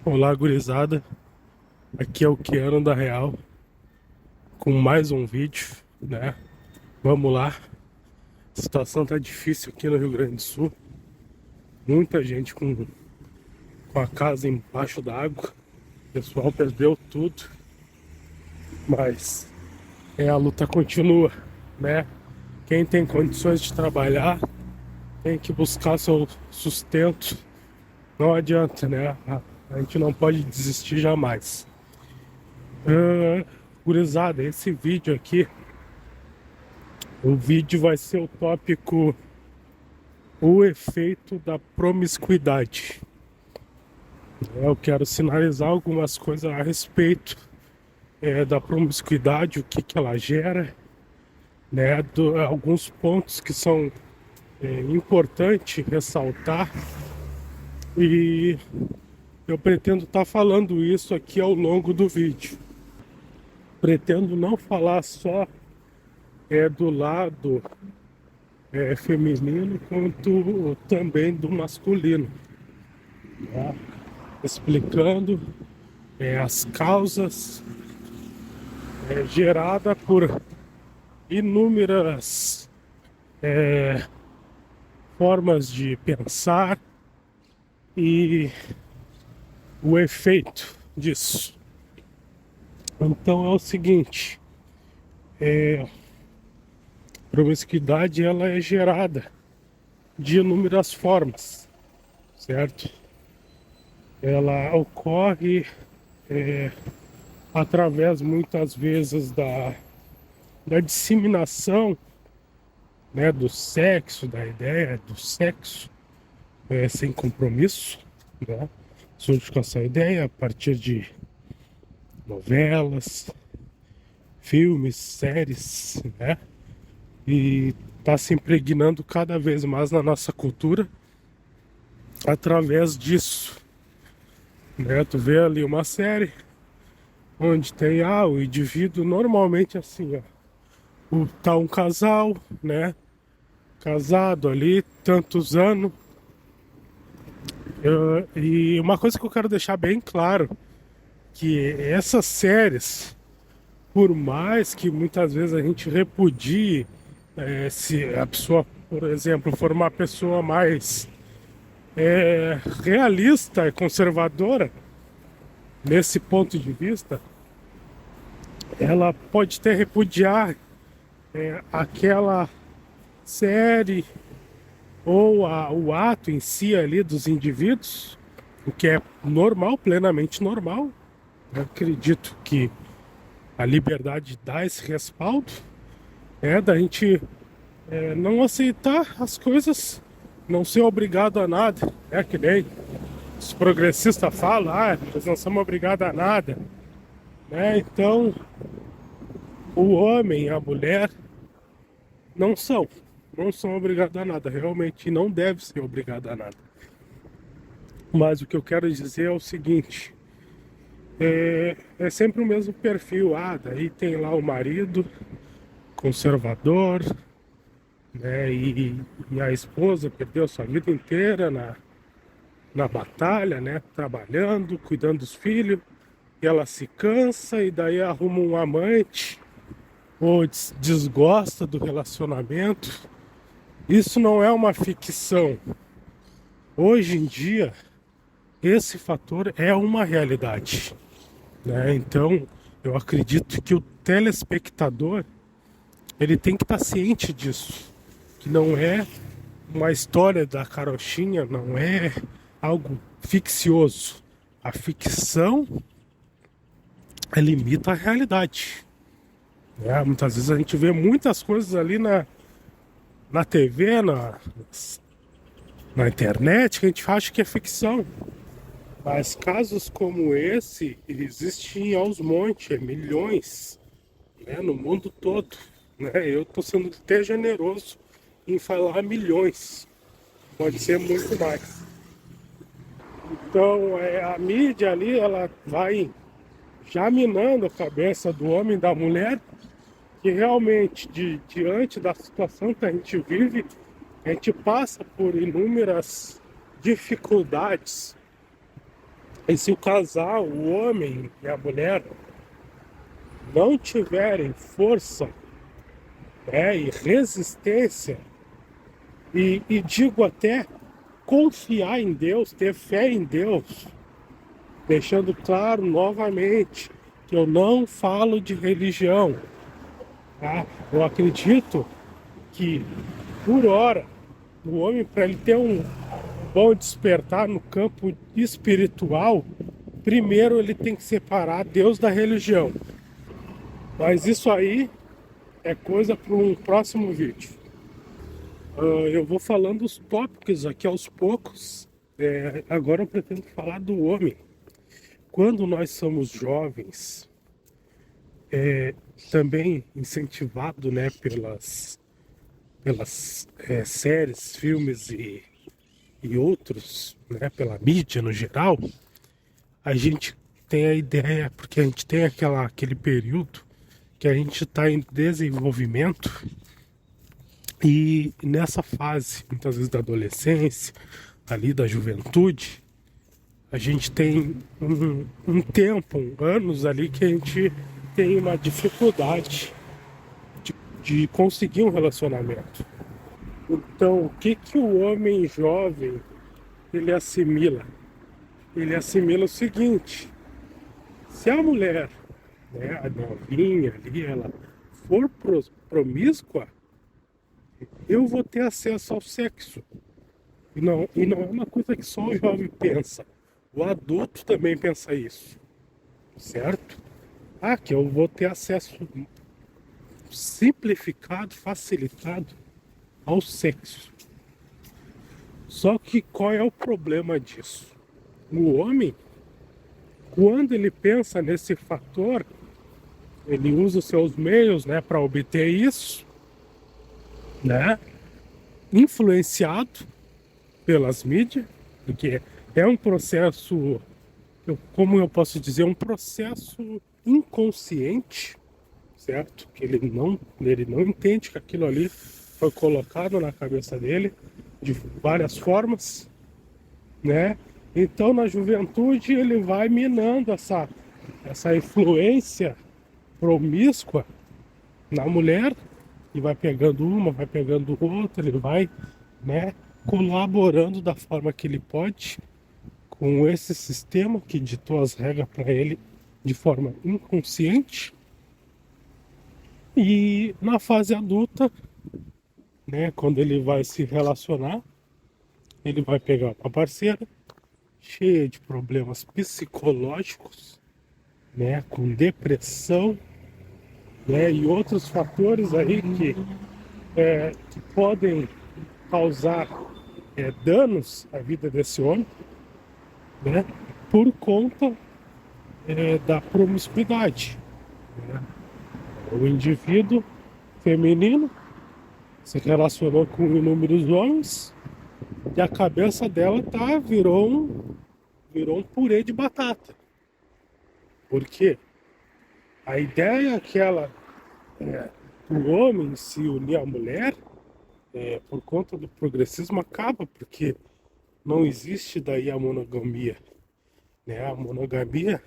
Olá, gurizada. Aqui é o Keanu da Real com mais um vídeo, né? Vamos lá. A situação tá difícil aqui no Rio Grande do Sul. Muita gente com a casa embaixo d'água. O pessoal perdeu tudo, mas a luta continua, né? Quem tem condições de trabalhar tem que buscar seu sustento. Não adianta, né? A gente não pode desistir jamais. Ah, gurizada, esse vídeo aqui. O vídeo vai ser o tópico o efeito da promiscuidade. Eu quero sinalizar algumas coisas a respeito da promiscuidade, o que ela gera, né, alguns pontos que são importantes ressaltar e eu pretendo estar falando isso aqui ao longo do vídeo. Pretendo não falar só do lado feminino, quanto também do masculino, tá? Explicando as causas geradas por inúmeras formas de pensar e o efeito disso. Então é o seguinte, a promiscuidade ela é gerada de inúmeras formas, certo? Ela ocorre através muitas vezes da disseminação, né, do sexo, da ideia do sexo sem compromisso, né? Surge com essa ideia a partir de novelas, filmes, séries, né? E está se impregnando cada vez mais na nossa cultura através disso, né? Tu vê ali uma série onde tem o indivíduo normalmente assim, ó, tá um casal, né? Casado ali, tantos anos. E uma coisa que eu quero deixar bem claro, que essas séries, por mais que muitas vezes a gente repudie, se a pessoa, por exemplo, for uma pessoa mais realista e conservadora, nesse ponto de vista, ela pode até repudiar aquela série ou o ato em si ali dos indivíduos, o que é normal, plenamente normal. Eu acredito que a liberdade dá esse respaldo, da gente não aceitar as coisas, não ser obrigado a nada, que nem os progressistas falam, nós não somos obrigados a nada, né? Então, o homem e a mulher não são, não são obrigados a nada, realmente não deve ser obrigado a nada. Mas o que eu quero dizer é o seguinte, é sempre o mesmo perfil, daí tem lá o marido conservador, né, e a esposa perdeu sua vida inteira na batalha, né, trabalhando, cuidando dos filhos, e ela se cansa e daí arruma um amante ou desgosta do relacionamento. Isso não é uma ficção. Hoje em dia, esse fator é uma realidade, né? Então, eu acredito que o telespectador ele tem que estar ciente disso, que não é uma história da carochinha, não é algo ficcioso. A ficção limita a realidade, né? Muitas vezes a gente vê muitas coisas ali na TV, na internet, que a gente acha que é ficção. Mas casos como esse existem aos montes, milhões, né, no mundo todo, né? Eu estou sendo até generoso em falar milhões, pode ser muito mais. Então a mídia ali ela vai já minando a cabeça do homem e da mulher, que realmente diante da situação que a gente vive, a gente passa por inúmeras dificuldades E se o casal, o homem e a mulher, não tiverem força, né, e resistência, e digo até confiar em Deus, ter fé em Deus, deixando claro novamente que eu não falo de religião, tá? Eu acredito que, por hora, o homem, para ele ter um bom despertar no campo espiritual, primeiro ele tem que separar Deus da religião. Mas isso aí é coisa para um próximo vídeo. Eu vou falando os tópicos aqui aos poucos. Agora eu pretendo falar do homem. Quando nós somos jovens, também incentivado, né, pelas séries, filmes e outros, né, pela mídia no geral, a gente tem a ideia, porque a gente tem aquele período que a gente está em desenvolvimento e nessa fase, muitas vezes da adolescência, ali da juventude, a gente tem um tempo, anos ali que a gente tem uma dificuldade de conseguir um relacionamento. Então, o que que o homem jovem ele assimila? Ele assimila o seguinte: se a mulher, né, a novinha ali, ela for promíscua, eu vou ter acesso ao sexo. E não é uma coisa que só o jovem pensa. O adulto também pensa isso, certo? Ah, que eu vou ter acesso simplificado, facilitado ao sexo. Só que qual é o problema disso? O homem, quando ele pensa nesse fator, ele usa os seus meios, né, para obter isso, né, influenciado pelas mídias, porque é um processo, como eu posso dizer, um processo inconsciente, certo? Que ele não entende que aquilo ali foi colocado na cabeça dele de várias formas, né? Então, na juventude, ele vai minando essa influência promíscua na mulher e vai pegando uma, vai pegando outra, ele vai, né, colaborando da forma que ele pode com esse sistema que ditou as regras para ele de forma inconsciente. E na fase adulta, né, quando ele vai se relacionar, ele vai pegar uma parceira cheia de problemas psicológicos, né, com depressão, né, e outros fatores aí que podem causar danos à vida desse homem, né, por conta da promiscuidade, né? O indivíduo feminino se relacionou com inúmeros homens e a cabeça dela virou um purê de batata. Por quê? A ideia que o homem se unir à mulher, por conta do progressismo, acaba, porque não existe daí a monogamia, né? A monogamia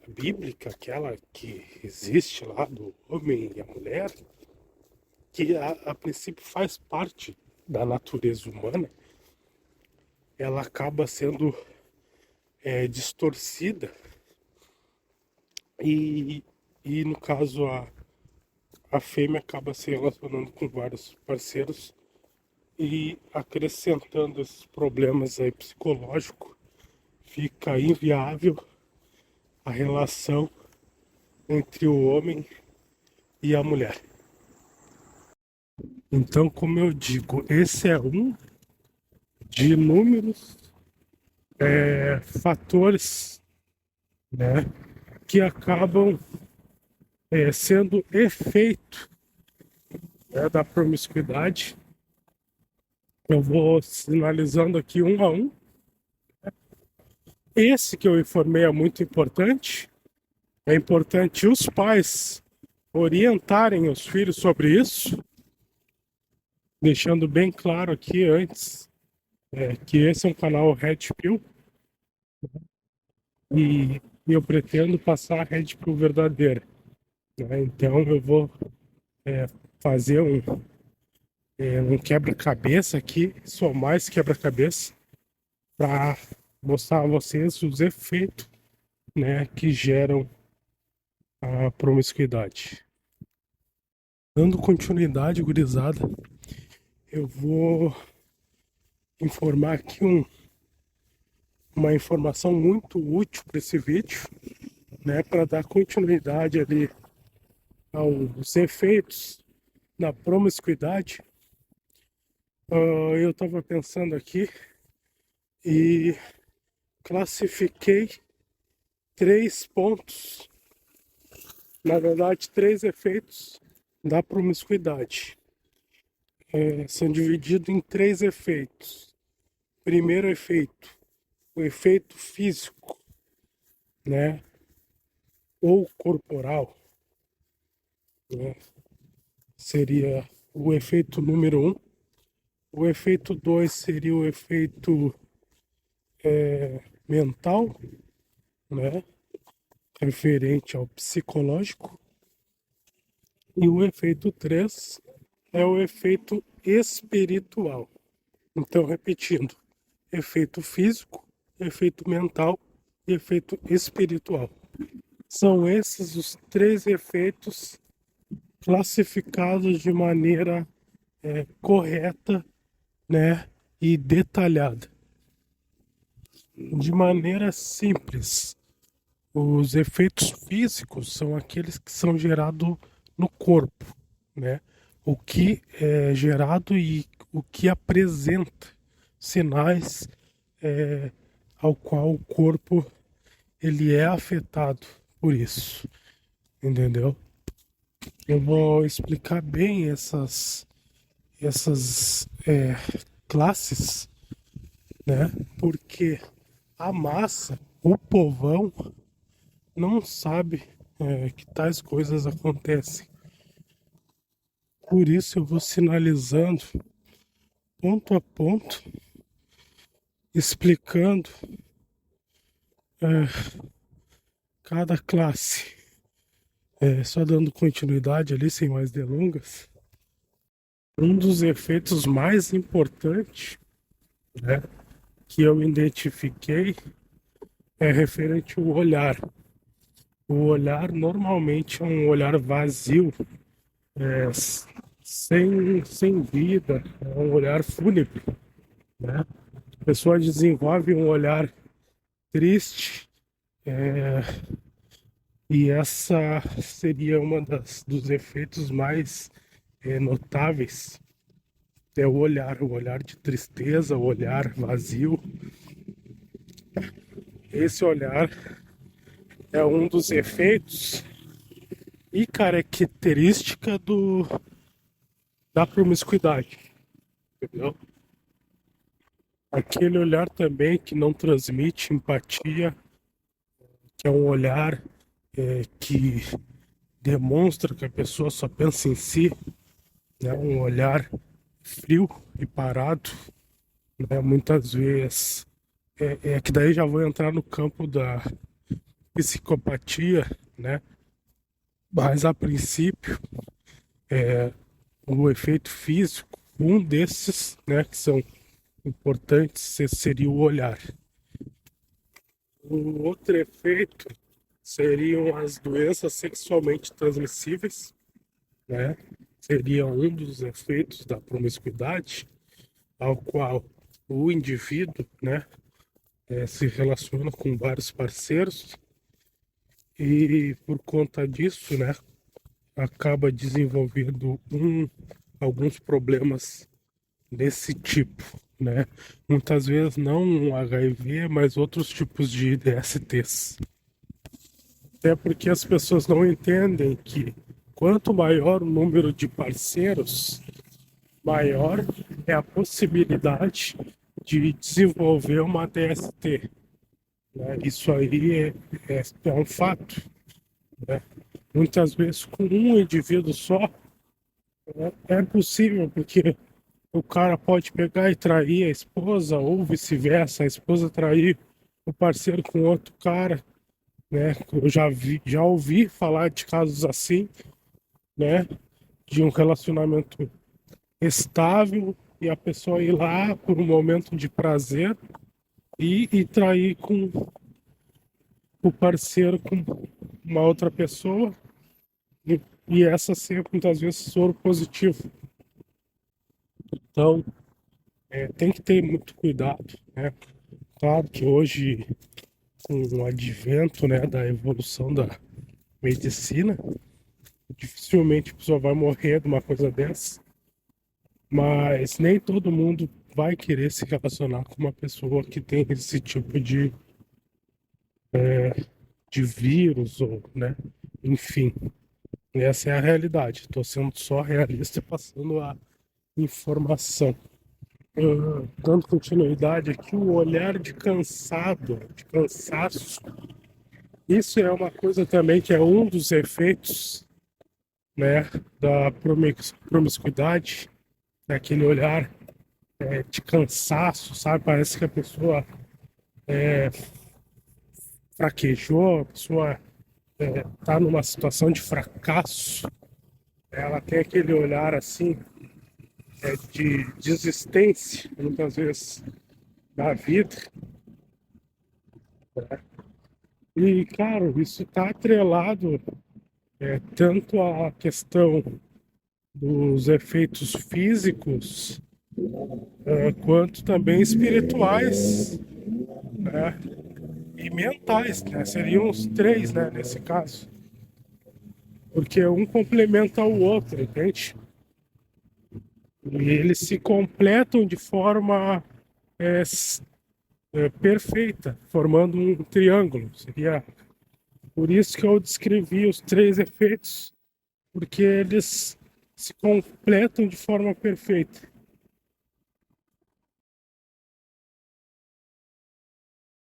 bíblica, aquela que existe lá do homem e a mulher, que a princípio faz parte da natureza humana, ela acaba sendo distorcida e, e no caso a fêmea acaba se relacionando com vários parceiros e acrescentando esses problemas aí psicológicos, fica inviável a relação entre o homem e a mulher. Então, como eu digo, esse é um de inúmeros fatores, né, que acabam sendo efeito, né, da promiscuidade. Eu vou sinalizando aqui um a um. Esse que eu informei é muito importante. É importante os pais orientarem os filhos sobre isso, deixando bem claro aqui antes que esse é um canal Red Pill, e eu pretendo passar a rede para o verdadeiro, né? Então eu vou é, fazer um quebra-cabeça aqui, somar esse quebra-cabeça para mostrar a vocês os efeitos, né, que geram a promiscuidade. Dando continuidade, gurizada, eu vou informar aqui uma informação muito útil para esse vídeo, né, para dar continuidade ali aos efeitos da promiscuidade. Eu estava pensando aqui e classifiquei 3 pontos, na verdade, 3 efeitos da promiscuidade. São divididos em 3 efeitos. Primeiro efeito, o efeito físico, né, ou corporal, né, seria o efeito número 1. O efeito 2 seria o efeito mental, né, referente ao psicológico. E o efeito 3 é o efeito espiritual. Então, repetindo, efeito físico, efeito mental e efeito espiritual. São esses os 3 efeitos classificados de maneira correta, né, e detalhada. De maneira simples, os efeitos físicos são aqueles que são gerados no corpo, né? O que é gerado e o que apresenta sinais ao qual o corpo ele é afetado por isso, entendeu? Eu vou explicar bem essas classes, né? Porque a massa, o povão, não sabe que tais coisas acontecem. Por isso eu vou sinalizando ponto a ponto, explicando cada classe. Só dando continuidade ali, sem mais delongas. Um dos efeitos mais importantes, né, que eu identifiquei é referente ao olhar. O olhar normalmente é um olhar vazio, é, sem vida, é um olhar fúnebre, né? A pessoa desenvolve um olhar triste, é, e essa seria uma dos efeitos mais notáveis. É o olhar de tristeza, o olhar vazio. Esse olhar é um dos efeitos e característica da promiscuidade, entendeu? Aquele olhar também que não transmite empatia, que é um olhar que demonstra que a pessoa só pensa em si, né? Um olhar frio e parado, né? Muitas vezes é que daí já vou entrar no campo da psicopatia, né? Mas a princípio, o efeito físico, um desses, né, que são importantes, seria o olhar. Um outro efeito seriam as doenças sexualmente transmissíveis, né? Seria um dos efeitos da promiscuidade, ao qual o indivíduo, né, se relaciona com vários parceiros e por conta disso, né, acaba desenvolvendo alguns problemas desse tipo, né? Muitas vezes não um HIV, mas outros tipos de DSTs. Até porque as pessoas não entendem que quanto maior o número de parceiros, maior é a possibilidade de desenvolver uma DST, né? Isso aí é um fato, né? Muitas vezes com um indivíduo só é possível, porque o cara pode pegar e trair a esposa, ou vice-versa, a esposa trair o parceiro com outro cara, né? Eu já ouvi falar de casos assim, né? De um relacionamento estável e a pessoa ir lá por um momento de prazer e trair com o parceiro com uma outra pessoa e essa ser muitas vezes soro positivo. Então, tem que ter muito cuidado, né? Claro que hoje, com o advento, né, da evolução da medicina, dificilmente a pessoa vai morrer de uma coisa dessa, mas nem todo mundo vai querer se relacionar com uma pessoa que tem esse tipo de vírus, ou, né? Enfim, essa é a realidade. Estou sendo só realista e passando a informação. Dando continuidade aqui, o olhar de cansado, de cansaço, isso é uma coisa também que é um dos efeitos, né, da promiscuidade, é aquele olhar de cansaço, sabe? Parece que a pessoa fraquejou, a pessoa está numa situação de fracasso, ela tem aquele olhar assim de desistência, muitas vezes, da vida. E, claro, isso está atrelado tanto à questão dos efeitos físicos, quanto também espirituais, né? E mentais, né? Seriam os três, né, nesse caso. Porque um complementa o outro, entende? E eles se completam de forma é, perfeita, formando um triângulo. Seria por isso que eu descrevi os três efeitos, porque eles se completam de forma perfeita.